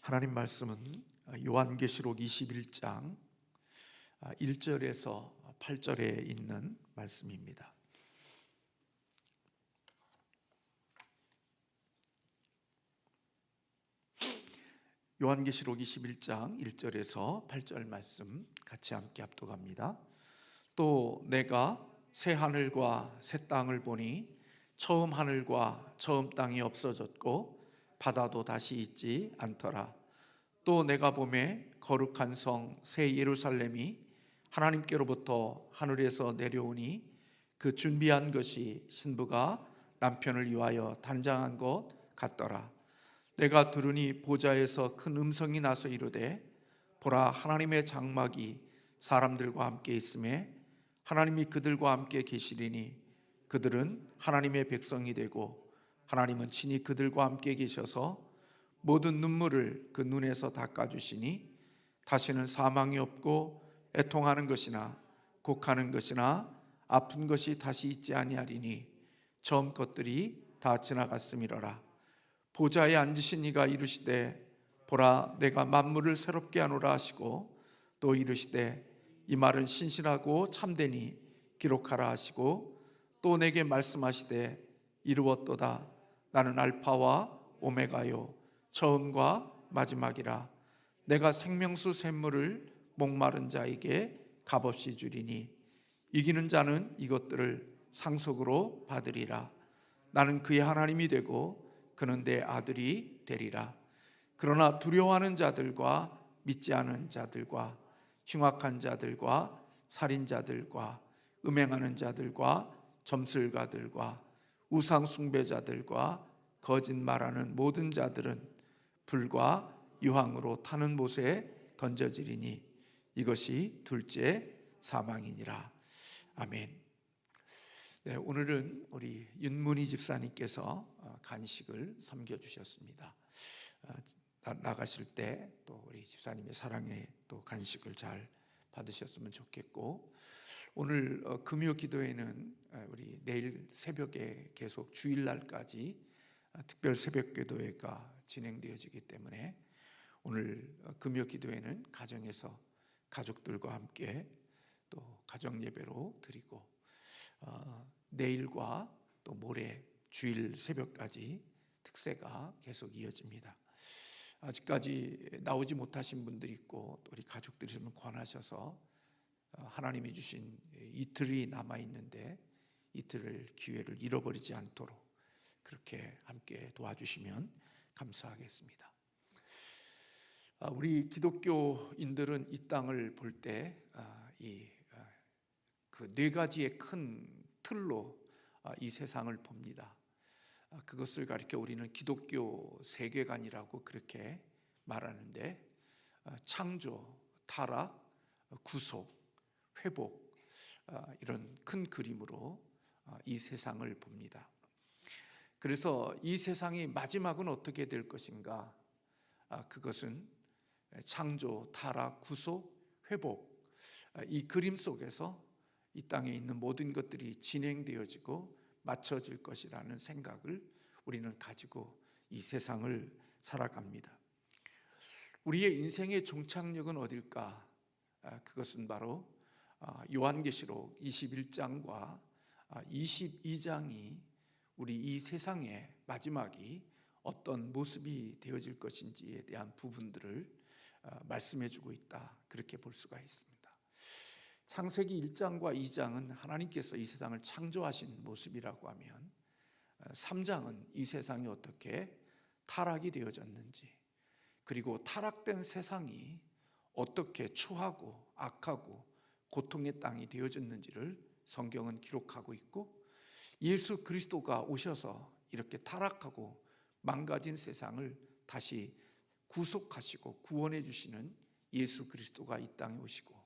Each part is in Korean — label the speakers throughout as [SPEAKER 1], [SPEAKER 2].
[SPEAKER 1] 하나님 말씀은 요한계시록 21장 1절에서 8절에 있는 말씀입니다. 요한계시록 21장 1절에서 8절 말씀 같이 함께 합독합니다. 또 내가 새 하늘과 새 땅을 보니 처음 하늘과 처음 땅이 없어졌고 바다도 다시 있지 않더라. 또 내가 보매 거룩한 성 새 예루살렘이 하나님께로부터 하늘에서 내려오니 그 준비한 것이 신부가 남편을 위하여 단장한 것 같더라. 내가 들으니 보좌에서 큰 음성이 나서 이르되 보라, 하나님의 장막이 사람들과 함께 있음에 하나님이 그들과 함께 계시리니 그들은 하나님의 백성이 되고 하나님은 친히 그들과 함께 계셔서 모든 눈물을 그 눈에서 닦아주시니 다시는 사망이 없고 애통하는 것이나 곡하는 것이나 아픈 것이 다시 있지 아니하리니 처음 것들이 다 지나갔음이로라. 보좌에 앉으신 이가 이르시되 보라, 내가 만물을 새롭게 하노라 하시고 또 이르시되 이 말은 신실하고 참되니 기록하라 하시고 또 내게 말씀하시되 이루었도다. 나는 알파와 오메가요 처음과 마지막이라. 내가 생명수 샘물을 목마른 자에게 값없이 주리니 이기는 자는 이것들을 상속으로 받으리라. 나는 그의 하나님이 되고 그는 내 아들이 되리라. 그러나 두려워하는 자들과 믿지 않은 자들과 흉악한 자들과 살인자들과 음행하는 자들과 점술가들과 우상 숭배자들과 거짓말하는 모든 자들은 불과 유황으로 타는 못에 던져지리니 이것이 둘째 사망이니라. 아멘. 네, 오늘은 우리 윤문희 집사님께서 간식을 섬겨주셨습니다. 나가실 때 또 우리 집사님의 사랑에 또 간식을 잘 받으셨으면 좋겠고, 오늘 금요 기도회는 우리 내일 새벽에 계속 주일날까지 특별 새벽 기도회가 진행되어지기 때문에 오늘 금요 기도회는 가정에서 가족들과 함께 또 가정 예배로 드리고, 내일과 또 모레 주일 새벽까지 특세가 계속 이어집니다. 아직까지 나오지 못하신 분들이 있고 또 우리 가족들이 좀 권하셔서 하나님이 주신 이틀이 남아있는데 이틀을 기회를 잃어버리지 않도록 그렇게 함께 도와주시면 감사하겠습니다. 우리 기독교인들은 이 땅을 볼 때 그 네 가지의 큰 틀로 이 세상을 봅니다. 그것을 가리켜 우리는 기독교 세계관이라고 그렇게 말하는데, 창조, 타락, 구속, 회복, 이런 큰 그림으로 이 세상을 봅니다. 그래서 이 세상의 마지막은 어떻게 될 것인가? 그것은 창조, 타락, 구속, 회복, 이 그림 속에서 이 땅에 있는 모든 것들이 진행되어지고 맞춰질 것이라는 생각을 우리는 가지고 이 세상을 살아갑니다. 우리의 인생의 종착역은 어딜까? 그것은 바로 요한계시록 21장과 22장이 우리 이 세상의 마지막이 어떤 모습이 되어질 것인지에 대한 부분들을 말씀해 주고 있다, 그렇게 볼 수가 있습니다. 창세기 1장과 2장은 하나님께서 이 세상을 창조하신 모습이라고 하면, 3장은 이 세상이 어떻게 타락이 되어졌는지, 그리고 타락된 세상이 어떻게 추하고 악하고 고통의 땅이 되어졌는지를 성경은 기록하고 있고, 예수 그리스도가 오셔서 이렇게 타락하고 망가진 세상을 다시 구속하시고 구원해 주시는 예수 그리스도가 이 땅에 오시고,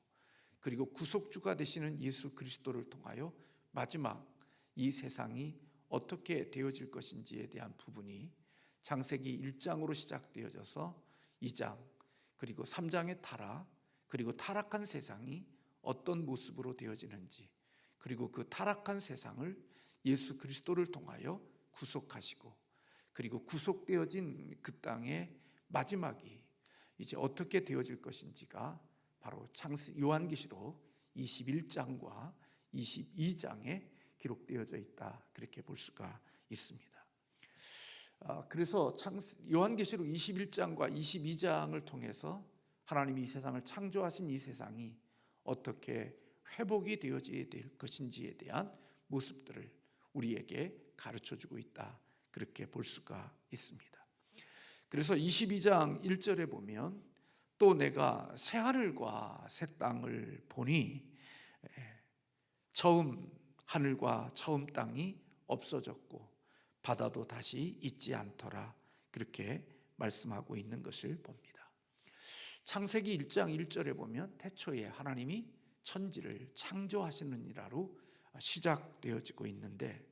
[SPEAKER 1] 그리고 구속주가 되시는 예수 그리스도를 통하여 마지막 이 세상이 어떻게 되어질 것인지에 대한 부분이 창세기 1장으로 시작되어져서 2장, 그리고 3장의 타락, 그리고 타락한 세상이 어떤 모습으로 되어지는지, 그리고 그 타락한 세상을 예수 그리스도를 통하여 구속하시고, 그리고 구속되어진 그 땅의 마지막이 이제 어떻게 되어질 것인지가 바로 요한계시록 21장과 22장에 기록되어져 있다, 그렇게 볼 수가 있습니다. 그래서 요한계시록 21장과 22장을 통해서 하나님이 이 세상을 창조하신 이 세상이 어떻게 회복이 되어져야 될 것인지에 대한 모습들을 우리에게 가르쳐주고 있다, 그렇게 볼 수가 있습니다. 그래서 22장 1절에 보면 또 내가 새 하늘과 새 땅을 보니 처음 하늘과 처음 땅이 없어졌고 바다도 다시 있지 않더라, 그렇게 말씀하고 있는 것을 봅니다. 창세기 1장 1절에 보면 태초에 하나님이 천지를 창조하시느니라로 시작되어지고 있는데,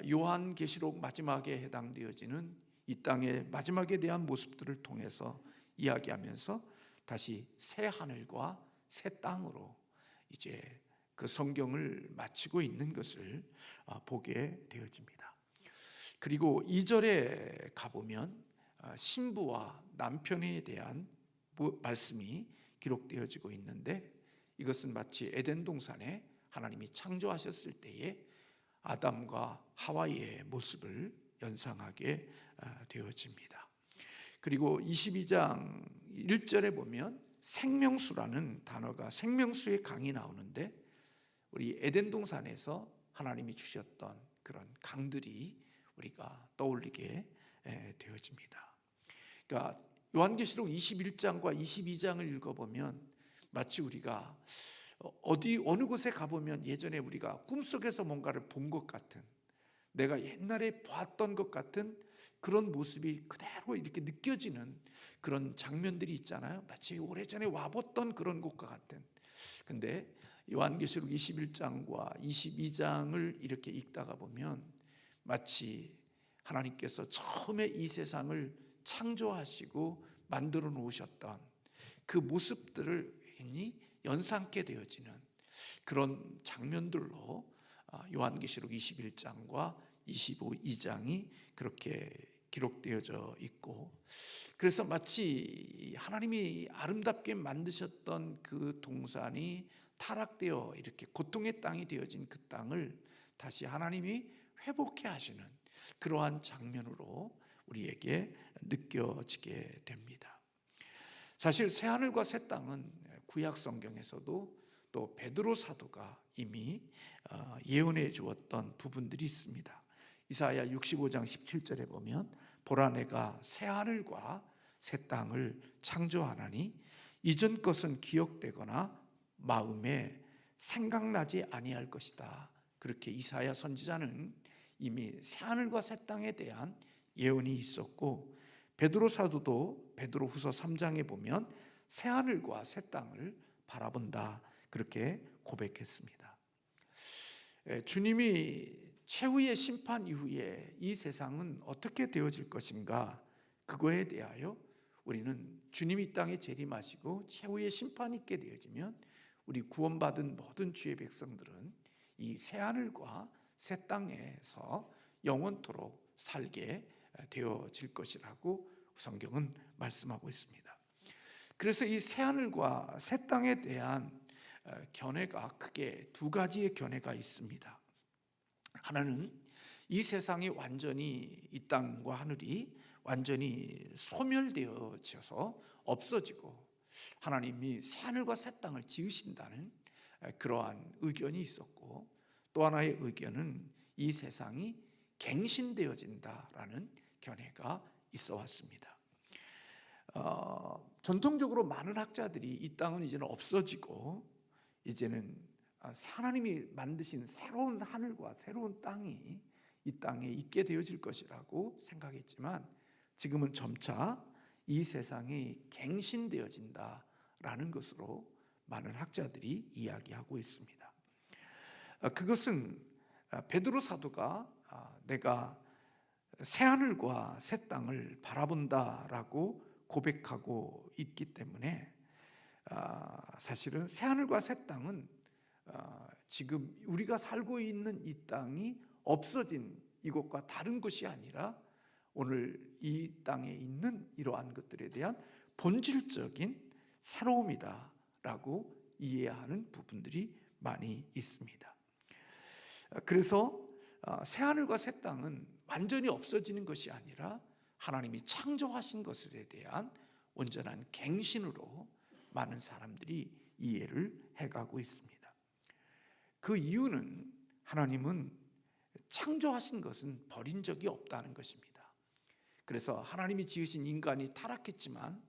[SPEAKER 1] 요한계시록 마지막에 해당되어지는 이 땅의 마지막에 대한 모습들을 통해서 이야기하면서 다시 새 하늘과 새 땅으로 이제 그 성경을 마치고 있는 것을 보게 되어집니다. 그리고 2절에 가보면 신부와 남편에 대한 말씀이 기록되어지고 있는데, 이것은 마치 에덴 동산에 하나님이 창조하셨을 때에 아담과 하와의 모습을 연상하게 되어집니다. 그리고 22장 1절에 보면 생명수라는 단어가, 생명수의 강이 나오는데, 우리 에덴 동산에서 하나님이 주셨던 그런 강들이 우리가 떠올리게 되어집니다. 그러니까 요한계시록 21장과 22장을 읽어보면 마치 우리가 어느 곳에 가보면 예전에 우리가 꿈속에서 뭔가를 본 것 같은, 내가 옛날에 봤던 것 같은 그런 모습이 그대로 이렇게 느껴지는 그런 장면들이 있잖아요. 마치 오래전에 와봤던 그런 곳과 같은. 근데 요한계시록 21장과 22장을 이렇게 읽다가 보면 마치 하나님께서 처음에 이 세상을 창조하시고 만들어 놓으셨던 그 모습들을 연상케 되어지는 그런 장면들로 요한계시록 21장과 22장이 그렇게 기록되어져 있고, 그래서 마치 하나님이 아름답게 만드셨던 그 동산이 타락되어 이렇게 고통의 땅이 되어진 그 땅을 다시 하나님이 회복해 하시는 그러한 장면으로 우리에게 느껴지게 됩니다. 사실 새하늘과 새 땅은 구약 성경에서도 또 베드로 사도가 이미 예언해 주었던 부분들이 있습니다. 이사야 65장 17절에 보면 보라 내가 새하늘과 새 땅을 창조하나니 이전 것은 기억되거나 마음에 생각나지 아니할 것이다, 그렇게 이사야 선지자는 이미 새하늘과 새 땅에 대한 예언이 있었고, 베드로 사도도 베드로후서 3장에 보면 새하늘과 새 땅을 바라본다, 그렇게 고백했습니다. 주님이 최후의 심판 이후에 이 세상은 어떻게 되어질 것인가, 그거에 대하여 우리는 주님이 땅에 재림하시고 최후의 심판이 있게 되어지면 우리 구원받은 모든 주의 백성들은 이 새하늘과 새 땅에서 영원토록 살게 되어질 것이라고 성경은 말씀하고 있습니다. 그래서 이 새하늘과 새 땅에 대한 견해가 크게 두 가지의 견해가 있습니다. 하나는 이 세상이 완전히, 이 땅과 하늘이 완전히 소멸되어져서 없어지고 하나님이 새하늘과 새 땅을 지으신다는 그러한 의견이 있었고, 또 하나의 의견은 이 세상이 갱신되어진다라는 견해가 있어 왔습니다. 전통적으로 많은 학자들이 이 땅은 이제는 없어지고 이제는 하나님이 만드신 새로운 하늘과 새로운 땅이 이 땅에 있게 되어질 것이라고 생각했지만, 지금은 점차 이 세상이 갱신되어진다라는 것으로 많은 학자들이 이야기하고 있습니다. 그것은 베드로 사도가 내가 새하늘과 새 땅을 바라본다라고 고백하고 있기 때문에, 사실은 새하늘과 새 땅은 지금 우리가 살고 있는 이 땅이 없어진 이곳과 다른 곳이 아니라 오늘 이 땅에 있는 이러한 것들에 대한 본질적인 새로움이다라고 이해하는 부분들이 많이 있습니다. 그래서 새하늘과 새 땅은 완전히 없어지는 것이 아니라 하나님이 창조하신 것에 대한 온전한 갱신으로 많은 사람들이 이해를 해가고 있습니다. 그 이유는 하나님은 창조하신 것은 버린 적이 없다는 것입니다. 그래서 하나님이 지으신 인간이 타락했지만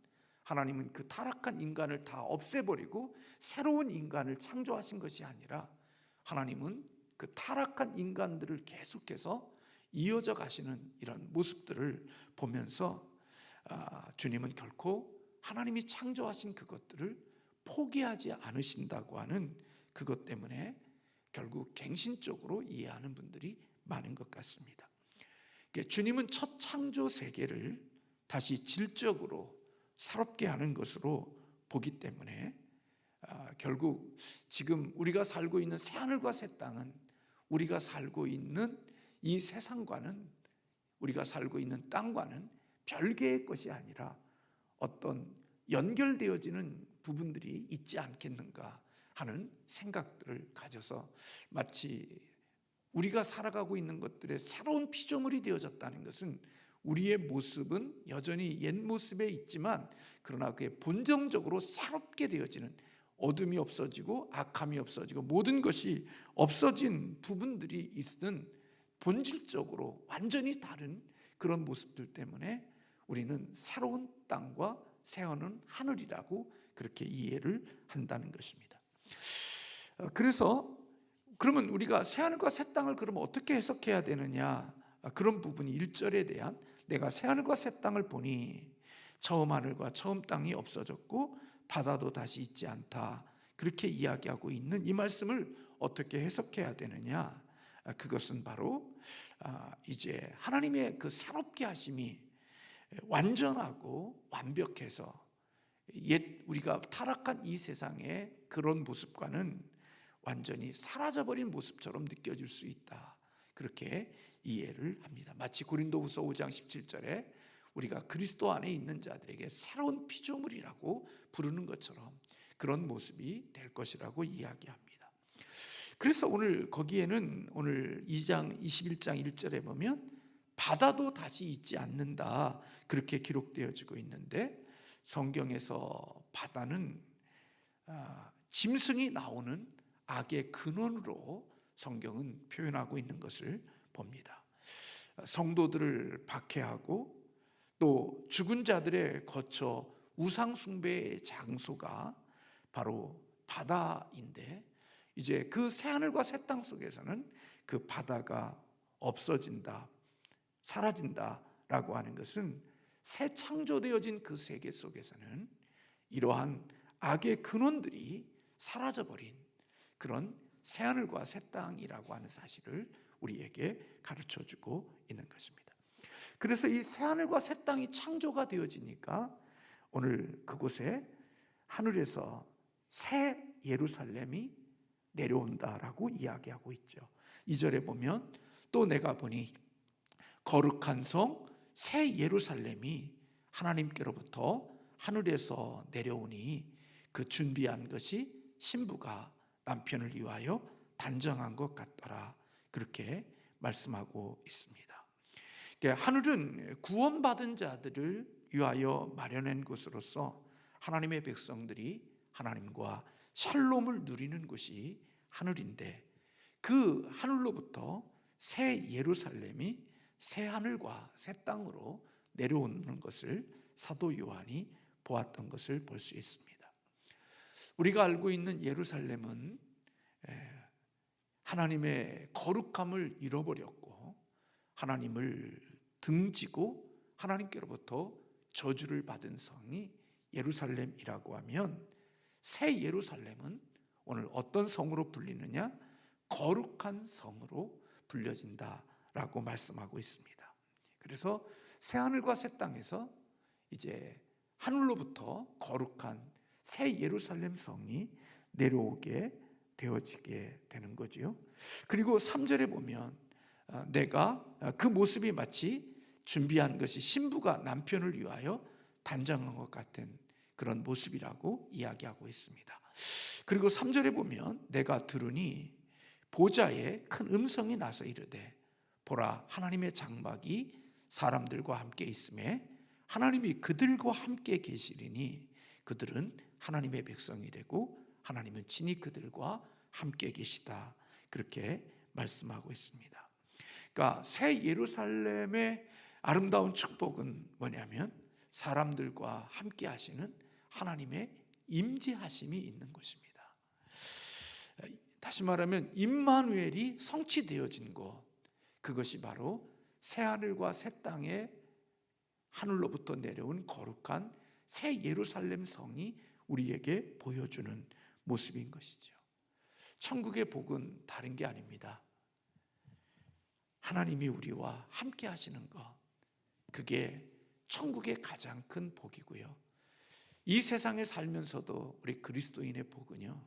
[SPEAKER 1] 하나님은 그 타락한 인간을 다 없애버리고 새로운 인간을 창조하신 것이 아니라 하나님은 그 타락한 인간들을 계속해서 이어져 가시는 이런 모습들을 보면서 주님은 결코 하나님이 창조하신 그것들을 포기하지 않으신다고 하는 그것 때문에 결국 갱신적으로 이해하는 분들이 많은 것 같습니다. 주님은 첫 창조 세계를 다시 질적으로 새롭게 하는 것으로 보기 때문에 결국 지금 우리가 살고 있는 새하늘과 새 땅은 우리가 살고 있는 이 세상과는, 우리가 살고 있는 땅과는 별개의 것이 아니라 어떤 연결되어지는 부분들이 있지 않겠는가 하는 생각들을 가져서 마치 우리가 살아가고 있는 것들의 새로운 피조물이 되어졌다는 것은 우리의 모습은 여전히 옛 모습에 있지만 그러나 그게 본질적으로 새롭게 되어지는, 어둠이 없어지고 악함이 없어지고 모든 것이 없어진 부분들이 있는 본질적으로 완전히 다른 그런 모습들 때문에 우리는 새로운 땅과 새하늘 하늘이라고 그렇게 이해를 한다는 것입니다. 그래서 그러면 우리가 새하늘과 새 땅을 그러면 어떻게 해석해야 되느냐, 그런 부분이 1절에 대한 내가 새하늘과 새 땅을 보니 처음 하늘과 처음 땅이 없어졌고 바다도 다시 있지 않다, 그렇게 이야기하고 있는 이 말씀을 어떻게 해석해야 되느냐, 그것은 바로 이제 하나님의 그 새롭게 하심이 완전하고 완벽해서 옛 우리가 타락한 이 세상의 그런 모습과는 완전히 사라져버린 모습처럼 느껴질 수 있다, 그렇게 이해를 합니다. 마치 고린도후서 5장 17절에 우리가 그리스도 안에 있는 자들에게 새로운 피조물이라고 부르는 것처럼 그런 모습이 될 것이라고 이야기합니다. 그래서 오늘 거기에는 오늘 2장 21장 1절에 보면 바다도 다시 있지 않는다, 그렇게 기록되어지고 있는데 성경에서 바다는 짐승이 나오는 악의 근원으로 성경은 표현하고 있는 것을 봅니다. 성도들을 박해하고 또 죽은 자들의 거처 우상 숭배의 장소가 바로 바다인데 이제 그 새하늘과 새 땅 속에서는 그 바다가 없어진다, 사라진다라고 하는 것은 새 창조되어진 그 세계 속에서는 이러한 악의 근원들이 사라져버린 그런 새하늘과 새 땅이라고 하는 사실을 우리에게 가르쳐주고 있는 것입니다. 그래서 이 새하늘과 새 땅이 창조가 되어지니까 오늘 그곳에 하늘에서 새 예루살렘이 내려온다라고 이야기하고 있죠. 2절에 보면 또 내가 보니 거룩한 성 새 예루살렘이 하나님께로부터 하늘에서 내려오니 그 준비한 것이 신부가 남편을 위하여 단정한 것 같더라, 그렇게 말씀하고 있습니다. 하늘은 구원받은 자들을 위하여 마련한 곳으로서 하나님의 백성들이 하나님과 샬롬을 누리는 곳이 하늘인데 그 하늘로부터 새 예루살렘이 새 하늘과 새 땅으로 내려오는 것을 사도 요한이 보았던 것을 볼 수 있습니다. 우리가 알고 있는 예루살렘은 하나님의 거룩함을 잃어버렸고 하나님을 등지고 하나님께로부터 저주를 받은 성이 예루살렘이라고 하면 새 예루살렘은 오늘 어떤 성으로 불리느냐? 거룩한 성으로 불려진다라고 말씀하고 있습니다. 그래서 새 하늘과 새 땅에서 이제 하늘로부터 거룩한 새 예루살렘 성이 내려오게 되어지게 되는 거지요. 그리고 3절에 보면 내가 그 모습이 마치 준비한 것이 신부가 남편을 위하여 단정한 것 같은 그런 모습이라고 이야기하고 있습니다. 그리고 3절에 보면 내가 들으니 보좌에 큰 음성이 나서 이르되 보라 하나님의 장막이 사람들과 함께 있음에 하나님이 그들과 함께 계시리니 그들은 하나님의 백성이 되고 하나님은 친히 그들과 함께 계시다. 그렇게 말씀하고 있습니다. 그러니까 새 예루살렘의 아름다운 축복은 뭐냐면 사람들과 함께 하시는 하나님의 임재하심이 있는 것입니다. 다시 말하면 임마누엘이 성취되어진 것, 그것이 바로 새하늘과 새 땅에 하늘로부터 내려온 거룩한 새 예루살렘 성이 우리에게 보여주는 모습인 것이죠. 천국의 복은 다른 게 아닙니다. 하나님이 우리와 함께 하시는 것, 그게 천국의 가장 큰 복이고요. 이 세상에 살면서도 우리 그리스도인의 복은요,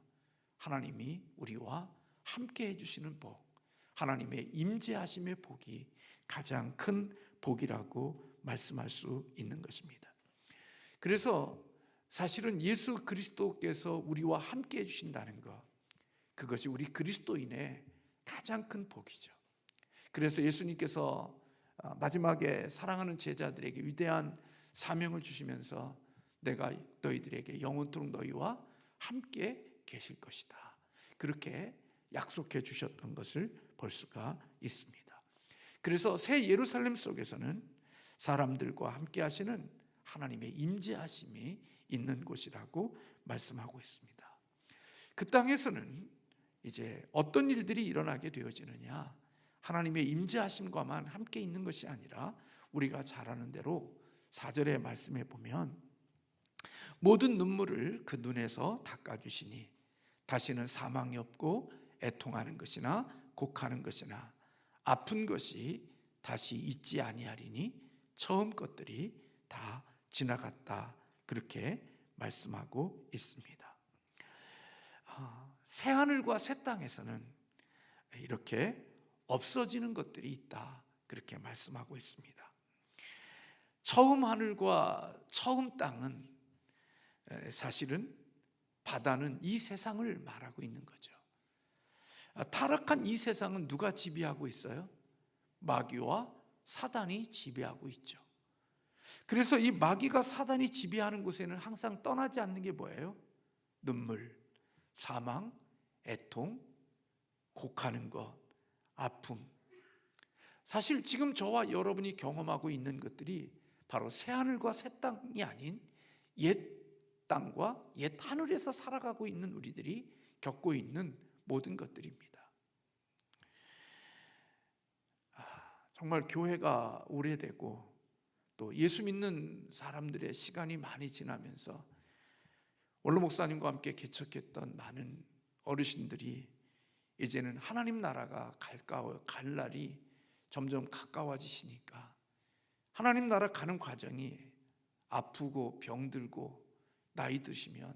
[SPEAKER 1] 하나님이 우리와 함께 해주시는 복, 하나님의 임재하심의 복이 가장 큰 복이라고 말씀할 수 있는 것입니다. 그래서 사실은 예수 그리스도께서 우리와 함께 해주신다는 것, 그것이 우리 그리스도인의 가장 큰 복이죠. 그래서 예수님께서 마지막에 사랑하는 제자들에게 위대한 사명을 주시면서 내가 너희들에게 영원토록 너희와 함께 계실 것이다, 그렇게 약속해 주셨던 것을 볼 수가 있습니다. 그래서 새 예루살렘 속에서는 사람들과 함께 하시는 하나님의 임재하심이 있는 곳이라고 말씀하고 있습니다. 그 땅에서는 이제 어떤 일들이 일어나게 되어지느냐, 하나님의 임재하심과만 함께 있는 것이 아니라 우리가 잘 아는 대로 4절의 말씀에 보면 모든 눈물을 그 눈에서 닦아주시니 다시는 사망이 없고 애통하는 것이나 곡하는 것이나 아픈 것이 다시 있지 아니하리니 처음 것들이 다 지나갔다, 그렇게 말씀하고 있습니다. 새하늘과 새 땅에서는 이렇게 없어지는 것들이 있다, 그렇게 말씀하고 있습니다. 처음 하늘과 처음 땅은 사실은 바다는 이 세상을 말하고 있는 거죠. 타락한 이 세상은 누가 지배하고 있어요? 마귀와 사단이 지배하고 있죠. 그래서 이 마귀가 사단이 지배하는 곳에는 항상 떠나지 않는 게 뭐예요? 눈물, 사망, 애통, 곡하는 것, 아픔. 사실 지금 저와 여러분이 경험하고 있는 것들이 바로 새하늘과 새 땅이 아닌 옛 땅과 옛 하늘에서 살아가고 있는 우리들이 겪고 있는 모든 것들입니다. 정말 교회가 오래되고 또 예수 믿는 사람들의 시간이 많이 지나면서 원로 목사님과 함께 개척했던 많은 어르신들이 이제는 하나님 나라가 갈 날이 점점 가까워지시니까 하나님 나라 가는 과정이 아프고 병들고 나이 드시면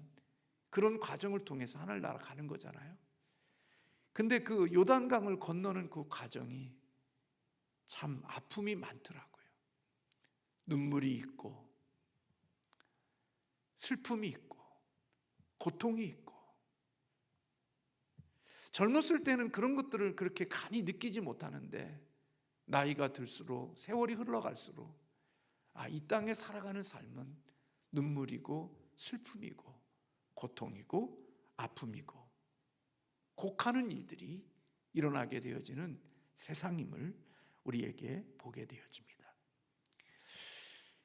[SPEAKER 1] 그런 과정을 통해서 하늘 나라 가는 거잖아요. 근데 그 요단강을 건너는 그 과정이 참 아픔이 많더라고요. 눈물이 있고 슬픔이 있고 고통이 있고, 젊었을 때는 그런 것들을 그렇게 간이 느끼지 못하는데 나이가 들수록, 세월이 흘러갈수록 이 땅에 살아가는 삶은 눈물이고 슬픔이고 고통이고 아픔이고 곡하는 일들이 일어나게 되어지는 세상임을 우리에게 보게 되어집니다.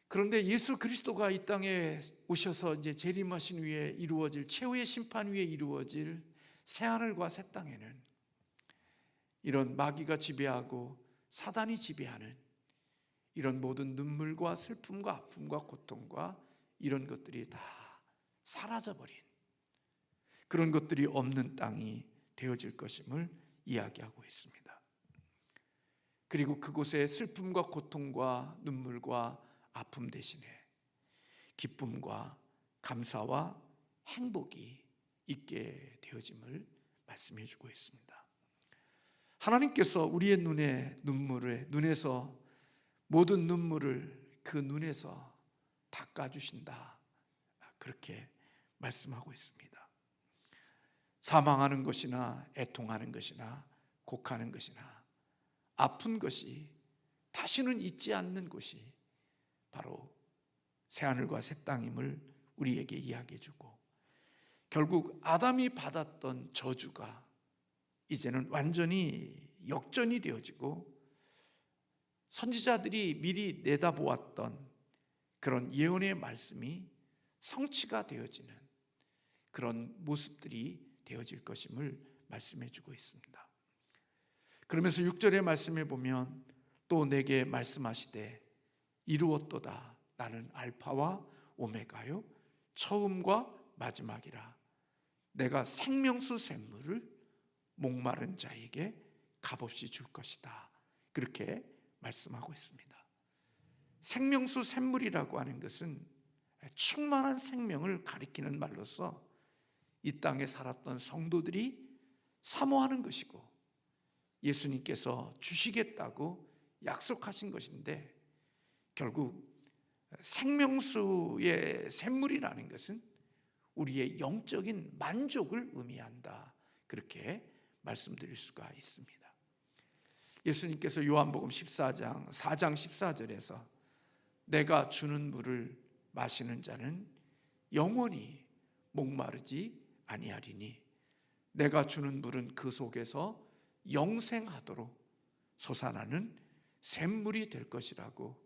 [SPEAKER 1] 그런데 예수 그리스도가 이 땅에 오셔서 이제 재림하신 후에 이루어질 최후의 심판 후에 이루어질 새하늘과 새 땅에는 이런 마귀가 지배하고 사단이 지배하는 이런 모든 눈물과 슬픔과 아픔과 고통과 이런 것들이 다 사라져버린 그런 것들이 없는 땅이 되어질 것임을 이야기하고 있습니다. 그리고 그곳에 슬픔과 고통과 눈물과 아픔 대신에 기쁨과 감사와 행복이 있게 되어짐을 말씀해 주고 있습니다. 하나님께서 우리의 눈에서 모든 눈물을 그 눈에서 닦아주신다. 그렇게 말씀하고 있습니다. 사망하는 것이나 애통하는 것이나 곡하는 것이나 아픈 것이 다시는 잊지 않는 곳이 바로 새하늘과 새 땅임을 우리에게 이야기해주고, 결국 아담이 받았던 저주가 이제는 완전히 역전이 되어지고 선지자들이 미리 내다보았던 그런 예언의 말씀이 성취가 되어지는 그런 모습들이 되어질 것임을 말씀해주고 있습니다. 그러면서 6절의 말씀에 보면 또 내게 말씀하시되 이루었도다. 나는 알파와 오메가요 처음과 마지막이라. 내가 생명수 샘물을 목마른 자에게 값없이 줄 것이다. 그렇게 말씀하고 있습니다. 생명수 샘물이라고 하는 것은 충만한 생명을 가리키는 말로서 이 땅에 살았던 성도들이 사모하는 것이고 예수님께서 주시겠다고 약속하신 것인데, 결국 생명수의 샘물이라는 것은 우리의 영적인 만족을 의미한다. 그렇게 말씀드릴 수가 있습니다. 예수님께서 요한복음 14장 4장 14절에서 내가 주는 물을 마시는 자는 영원히 목마르지 아니하리니 내가 주는 물은 그 속에서 영생하도록 솟아나는 샘물이 될 것이라고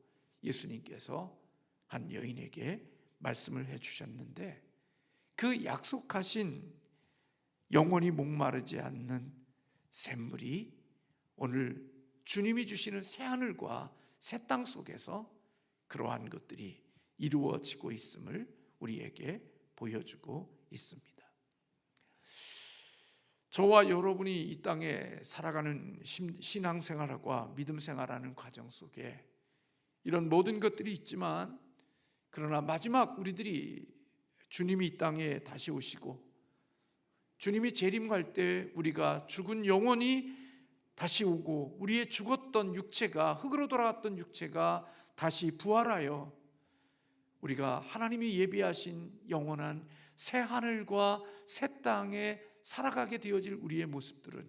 [SPEAKER 1] 예수님께서 한 여인에게 말씀을 해주셨는데, 그 약속하신 영원히 목마르지 않는 샘물이 오늘 주님이 주시는 새하늘과 새 땅 속에서 그러한 것들이 이루어지고 있음을 우리에게 보여주고 있습니다. 저와 여러분이 이 땅에 살아가는 신앙생활과 믿음생활하는 과정 속에 이런 모든 것들이 있지만, 그러나 마지막 우리들이 주님이 이 땅에 다시 오시고 주님이 재림할 때 우리가 죽은 영혼이 다시 오고 우리의 죽었던 육체가, 흙으로 돌아갔던 육체가 다시 부활하여 우리가 하나님이 예비하신 영원한 새 하늘과 새 땅에 살아가게 되어질 우리의 모습들은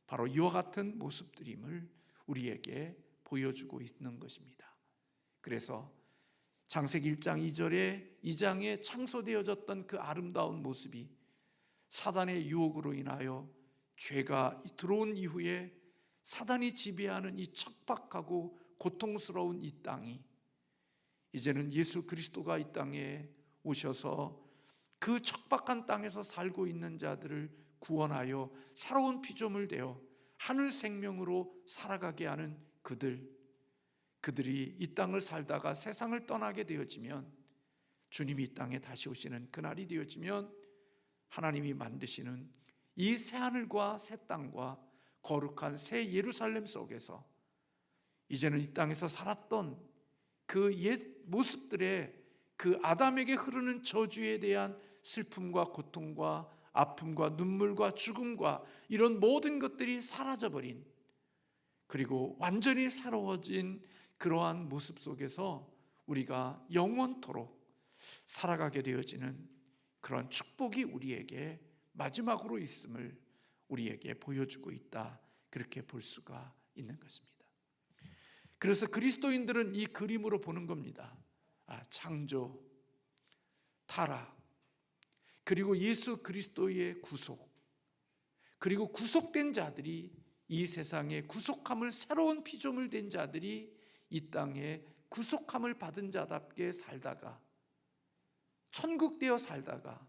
[SPEAKER 1] 바로 이와 같은 모습들임을 우리에게 보여주고 있는 것입니다. 그래서 창세기 1장 2장에 창소되어졌던 그 아름다운 모습이 사단의 유혹으로 인하여 죄가 들어온 이후에 사단이 지배하는 이 척박하고 고통스러운 이 땅이 이제는 예수 그리스도가 이 땅에 오셔서 그 척박한 땅에서 살고 있는 자들을 구원하여 새로운 피조물 되어 하늘 생명으로 살아가게 하는 그들이 이 땅을 살다가 세상을 떠나게 되어지면, 주님이 이 땅에 다시 오시는 그날이 되어지면 하나님이 만드시는 이 새하늘과 새 땅과 거룩한 새 예루살렘 속에서 이제는 이 땅에서 살았던 그 옛 모습들의 그 아담에게 흐르는 저주에 대한 슬픔과 고통과 아픔과 눈물과 죽음과 이런 모든 것들이 사라져버린, 그리고 완전히 새로워진 그러한 모습 속에서 우리가 영원토록 살아가게 되어지는 그런 축복이 우리에게 마지막으로 있음을 우리에게 보여주고 있다. 그렇게 볼 수가 있는 것입니다. 그래서 그리스도인들은 이 그림으로 보는 겁니다. 창조, 타락, 그리고 예수 그리스도의 구속, 그리고 구속된 자들이 이 세상에 구속함을, 새로운 피조물 된 자들이 이 땅에 구속함을 받은 자답게 살다가 천국되어 살다가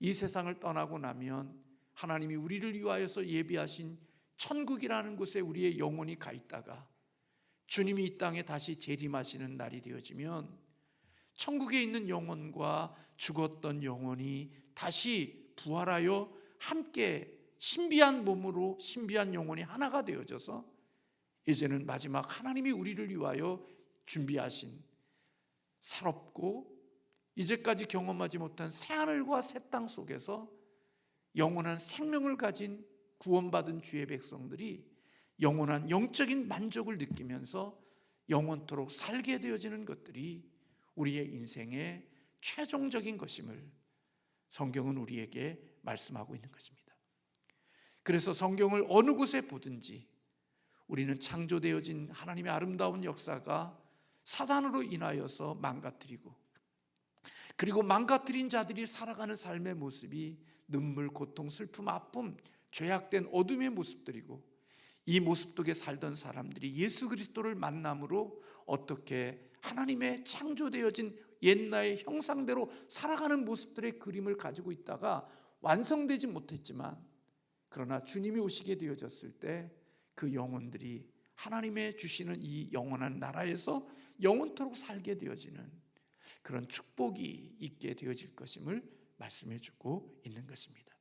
[SPEAKER 1] 이 세상을 떠나고 나면 하나님이 우리를 위하여서 예비하신 천국이라는 곳에 우리의 영혼이 가 있다가 주님이 이 땅에 다시 재림하시는 날이 되어지면 천국에 있는 영혼과 죽었던 영혼이 다시 부활하여 함께 신비한 몸으로 신비한 영혼이 하나가 되어져서 이제는 마지막 하나님이 우리를 위하여 준비하신 새롭고 이제까지 경험하지 못한 새하늘과 새 땅 속에서 영원한 생명을 가진 구원받은 주의 백성들이 영원한 영적인 만족을 느끼면서 영원토록 살게 되어지는 것들이 우리의 인생의 최종적인 것임을 성경은 우리에게 말씀하고 있는 것입니다. 그래서 성경을 어느 곳에 보든지 우리는 창조되어진 하나님의 아름다운 역사가 사단으로 인하여서 망가뜨리고, 그리고 망가뜨린 자들이 살아가는 삶의 모습이 눈물, 고통, 슬픔, 아픔, 죄악된 어둠의 모습들이고, 이 모습 속에 살던 사람들이 예수 그리스도를 만남으로 어떻게 하나님의 창조되어진 옛날의 형상대로 살아가는 모습들의 그림을 가지고 있다가 완성되지 못했지만, 그러나 주님이 오시게 되어졌을 때 그 영혼들이 하나님의 주시는 이 영원한 나라에서 영원토록 살게 되어지는 그런 축복이 있게 되어질 것임을 말씀해 주고 있는 것입니다.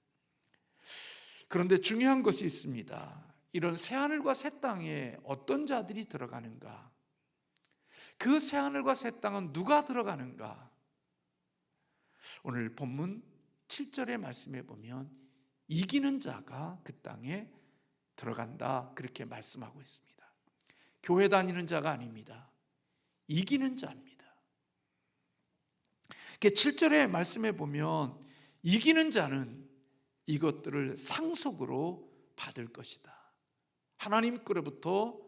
[SPEAKER 1] 그런데 중요한 것이 있습니다. 이런 새하늘과 새 땅에 어떤 자들이 들어가는가? 그 새하늘과 새 땅은 누가 들어가는가? 오늘 본문 7절의 말씀에 보면 이기는 자가 그 땅에 들어간다, 그렇게 말씀하고 있습니다. 교회 다니는 자가 아닙니다. 이기는 자입니다. 7절의 말씀에 보면 이기는 자는 이것들을 상속으로 받을 것이다. 하나님께로부터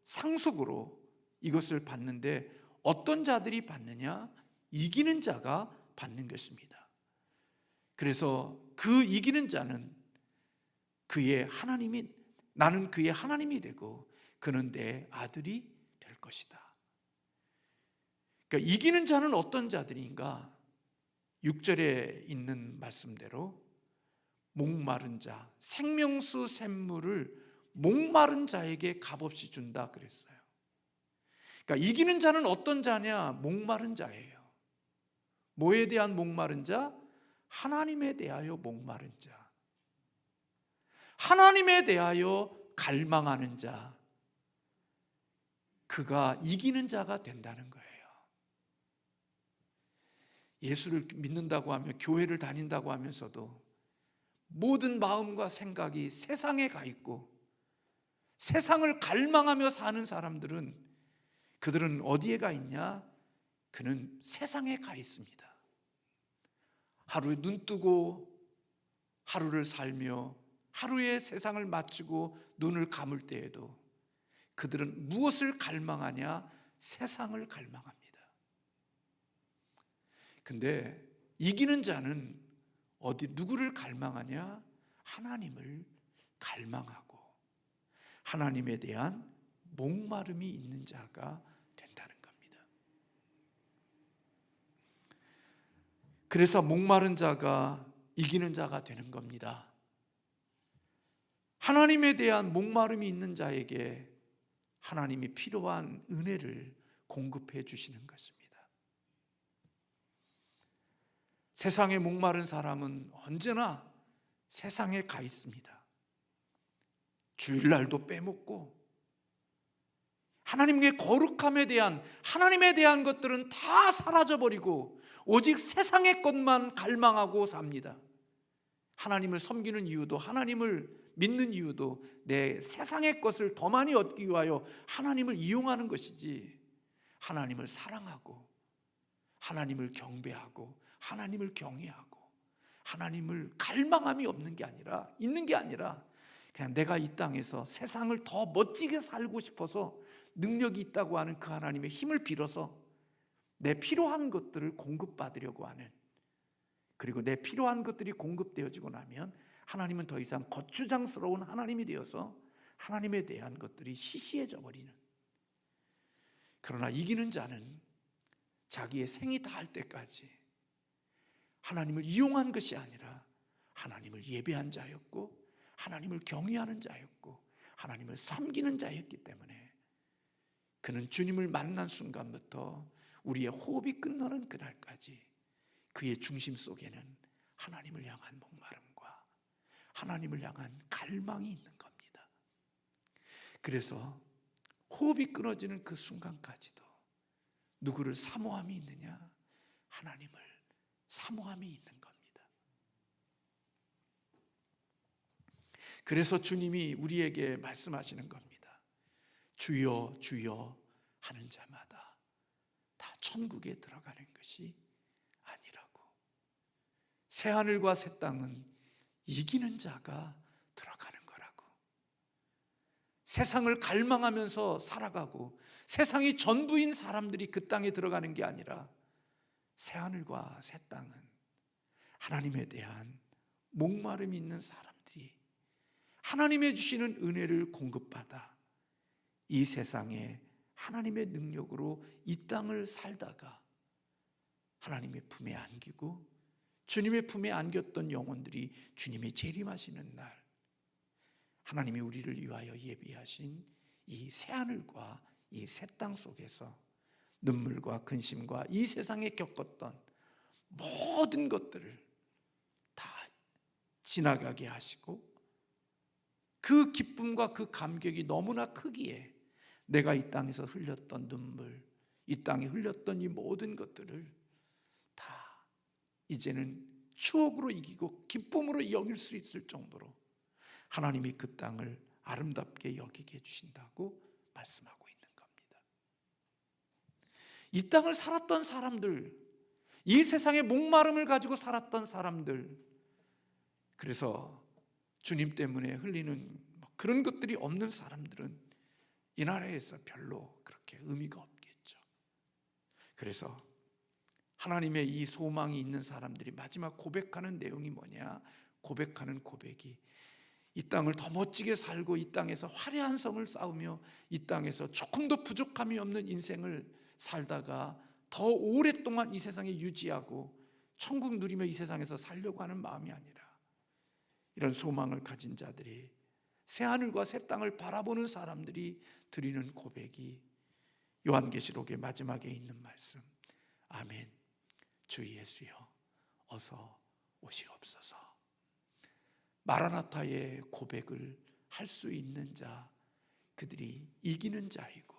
[SPEAKER 1] 상속으로 이것을 받는데 어떤 자들이 받느냐? 이기는 자가 받는 것입니다. 그래서 그 이기는 자는 나는 그의 하나님이 되고 그는 내 아들이 될 것이다. 그러니까 이기는 자는 어떤 자들인가? 6절에 있는 말씀대로 목마른 자, 생명수 샘물을 목마른 자에게 값없이 준다 그랬어요. 그러니까 이기는 자는 어떤 자냐? 목마른 자예요. 뭐에 대한 목마른 자? 하나님에 대하여 목마른 자, 하나님에 대하여 갈망하는 자, 그가 이기는 자가 된다는 거예요. 예수를 믿는다고 하며 교회를 다닌다고 하면서도 모든 마음과 생각이 세상에 가 있고 세상을 갈망하며 사는 사람들은, 그들은 어디에 가 있냐? 그는 세상에 가 있습니다. 하루 눈 뜨고 하루를 살며 하루의 세상을 마치고 눈을 감을 때에도 그들은 무엇을 갈망하냐? 세상을 갈망합니다. 근데 이기는 자는 누구를 갈망하냐? 하나님을 갈망하고 하나님에 대한 목마름이 있는 자가 된다는 겁니다. 그래서 목마른 자가 이기는 자가 되는 겁니다. 하나님에 대한 목마름이 있는 자에게 하나님이 필요한 은혜를 공급해 주시는 것입니다. 세상에 목마른 사람은 언제나 세상에 가 있습니다. 주일날도 빼먹고 하나님의 거룩함에 대한, 하나님에 대한 것들은 다 사라져버리고 오직 세상의 것만 갈망하고 삽니다. 하나님을 섬기는 이유도, 하나님을 믿는 이유도 내 세상의 것을 더 많이 얻기 위하여 하나님을 이용하는 것이지, 하나님을 사랑하고 하나님을 경배하고 하나님을 경외하고 하나님을 갈망함이 있는 게 아니라 그냥 내가 이 땅에서 세상을 더 멋지게 살고 싶어서 능력이 있다고 하는 그 하나님의 힘을 빌어서 내 필요한 것들을 공급받으려고 하는, 그리고 내 필요한 것들이 공급되어지고 나면 하나님은 더 이상 거추장스러운 하나님이 되어서 하나님에 대한 것들이 시시해져 버리는. 그러나 이기는 자는 자기의 생이 다할 때까지 하나님을 이용한 것이 아니라 하나님을 예배한 자였고 하나님을 경외하는 자였고 하나님을 섬기는 자였기 때문에 그는 주님을 만난 순간부터 우리의 호흡이 끝나는 그날까지 그의 중심 속에는 하나님을 향한 목마름과 하나님을 향한 갈망이 있는 겁니다. 그래서 호흡이 끊어지는 그 순간까지도 누구를 사모함이 있느냐? 하나님을 사모함이 있는 겁니다. 그래서 주님이 우리에게 말씀하시는 겁니다. 주여 주여 하는 자마다 다 천국에 들어가는 것이 아니라고. 새하늘과 새 땅은 이기는 자가 들어가는 거라고. 세상을 갈망하면서 살아가고 세상이 전부인 사람들이 그 땅에 들어가는 게 아니라 새하늘과 새 땅은 하나님에 대한 목마름이 있는 사람들이 하나님의 주시는 은혜를 공급받아 이 세상에 하나님의 능력으로 이 땅을 살다가 하나님의 품에 안기고 주님의 품에 안겼던 영혼들이 주님의 재림하시는 날 하나님이 우리를 위하여 예비하신 이 새하늘과 이 새 땅 속에서 눈물과 근심과 이 세상에 겪었던 모든 것들을 다 지나가게 하시고 그 기쁨과 그 감격이 너무나 크기에 내가 이 땅에서 흘렸던 눈물, 이 땅에 흘렸던 이 모든 것들을 다 이제는 추억으로 이기고 기쁨으로 여길 수 있을 정도로 하나님이 그 땅을 아름답게 여기게 해주신다고 말씀하고 있는 겁니다. 이 땅을 살았던 사람들, 이 세상의 목마름을 가지고 살았던 사람들, 그래서 주님 때문에 흘리는 그런 것들이 없는 사람들은 이 나라에서 별로 그렇게 의미가 없겠죠. 그래서 하나님의 이 소망이 있는 사람들이 마지막 고백하는 내용이 뭐냐? 고백하는 고백이 이 땅을 더 멋지게 살고 이 땅에서 화려한 성을 쌓으며 이 땅에서 조금도 부족함이 없는 인생을 살다가 더 오랫동안 이 세상에 유지하고 천국 누리며 이 세상에서 살려고 하는 마음이 아니라 이런 소망을 가진 자들이 새하늘과 새 땅을 바라보는 사람들이 드리는 고백이 요한계시록의 마지막에 있는 말씀, 아멘, 주 예수여 어서 오시옵소서. 마라나타의 고백을 할 수 있는 자, 그들이 이기는 자이고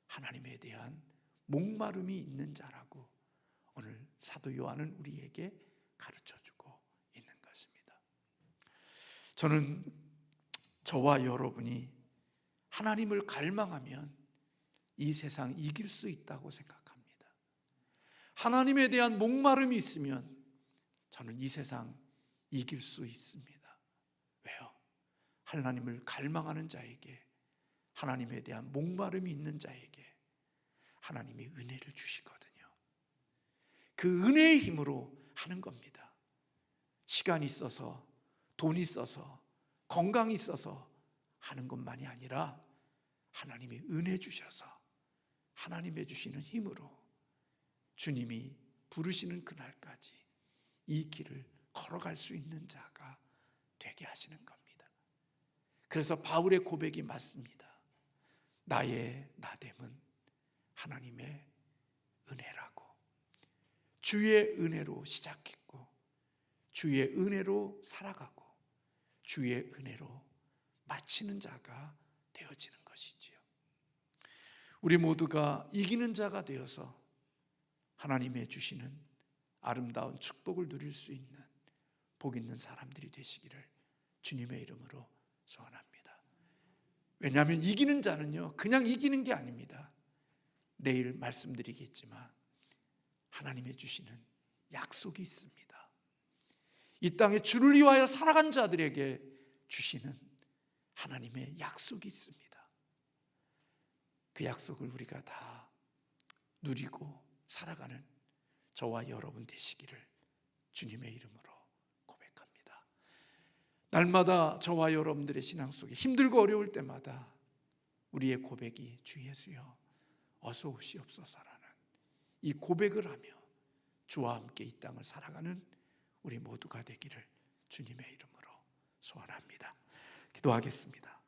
[SPEAKER 1] 하나님에 대한 목마름이 있는 자라고 오늘 사도 요한은 우리에게 가르쳐주고 있는 것입니다. 저는 저와 여러분이 하나님을 갈망하면 이 세상 이길 수 있다고 생각합니다. 하나님에 대한 목마름이 있으면 저는 이 세상 이길 수 있습니다. 왜요? 하나님을 갈망하는 자에게, 하나님에 대한 목마름이 있는 자에게 하나님이 은혜를 주시거든요. 그 은혜의 힘으로 하는 겁니다. 시간이 있어서, 돈이 있어서, 건강이 있어서 하는 것만이 아니라 하나님이 은혜 주셔서 하나님의 주시는 힘으로 주님이 부르시는 그날까지 이 길을 걸어갈 수 있는 자가 되게 하시는 겁니다. 그래서 바울의 고백이 맞습니다. 나의 나됨은 하나님의 은혜라고. 주의 은혜로 시작했고 주의 은혜로 살아가고 주의 은혜로 마치는 자가 되어지는 것이지요. 우리 모두가 이기는 자가 되어서 하나님의 주시는 아름다운 축복을 누릴 수 있는 복 있는 사람들이 되시기를 주님의 이름으로 소원합니다. 왜냐하면 이기는 자는요, 그냥 이기는 게 아닙니다. 내일 말씀드리겠지만 하나님의 주시는 약속이 있습니다. 이 땅에 주를 위하여 살아간 자들에게 주시는 하나님의 약속이 있습니다. 그 약속을 우리가 다 누리고 살아가는 저와 여러분 되시기를 주님의 이름으로 고백합니다. 날마다 저와 여러분들의 신앙 속에 힘들고 어려울 때마다 우리의 고백이 주 예수여 어서 오시옵소서라는 이 고백을 하며 주와 함께 이 땅을 살아가는 우리 모두가 되기를 주님의 이름으로 소원합니다. 기도하겠습니다.